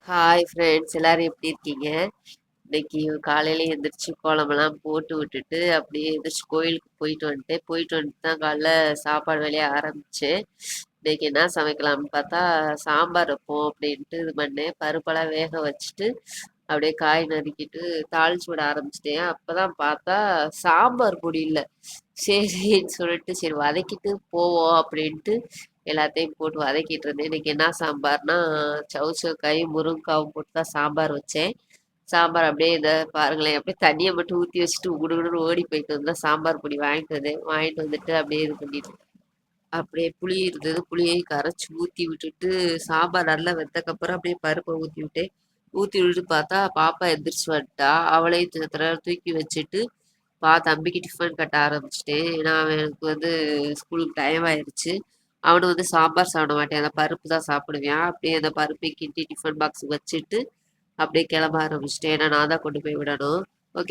Hi friends, எல்லாரும் எப்படி இருக்கீங்க? இன்னைக்கு காலையில எந்திரிச்சு கோலமெல்லாம் போட்டு விட்டுட்டு அப்படியே எந்திரிச்சு கோயிலுக்கு போயிட்டு வந்துட்டு தான் காலைல சாப்பாடு வேலையை ஆரம்பிச்சேன். இன்னைக்கு என்ன சமைக்கலாம்னு பார்த்தா சாம்பார் வைப்போம் அப்படின்ட்டு இது பண்ணேன். பருப்பெல்லாம் வேக வச்சுட்டு அப்படியே காய் நறுக்கிட்டு தாளிச்சு விட ஆரம்பிச்சிட்டேன். அப்பதான் பார்த்தா சாம்பார் பொடி இல்லை. சரின்னு சொல்லிட்டு சரி வதக்கிட்டு போவோம் அப்படின்ட்டு எல்லாத்தையும் போட்டு வதக்கிட்டு இருந்தேன். இன்னைக்கு என்ன சாம்பார்னா சவுச்சவுக்காயும் முருங்கைக்காவும் போட்டு தான் சாம்பார் வச்சேன். சாம்பார் அப்படியே இதை பாருங்களேன், அப்படியே தண்ணியை மட்டும் ஊற்றி வச்சுட்டு குடுகுடுன்னு ஓடி போயிட்டு வந்தா சாம்பார் பொடி வாங்கிட்டு வந்துட்டு அப்படியே இது பண்ணிட்டு அப்படியே புளி இருந்தது, புளியை கரைச்சி ஊற்றி விட்டுட்டு சாம்பார் நல்லா வெந்தக்கப்புறம் அப்படியே பருப்பை ஊற்றி விட்டேன். ஊற்றி விட்டுட்டு பார்த்தா பாப்பா எந்திரிச்சு வந்துட்டா. அவளையும் தூக்கி வச்சுட்டு தம்பிக்கு டிஃபன் கட்ட ஆரம்பிச்சிட்டேன். ஏன்னா அவனுக்கு ஸ்கூலுக்கு டைம் ஆயிடுச்சு. அவனு சாம்பார் சாப்பிட மாட்டேன், அந்த பருப்பு தான் சாப்பிடுவான். அப்படியே அந்த பருப்பை கிண்டி டிஃபன் பாக்ஸ் வச்சுட்டு அப்படியே கிளம்ப ஆரம்பிச்சிட்டேன். ஏன்னா நான் தான் கொண்டு போய் விடணும்.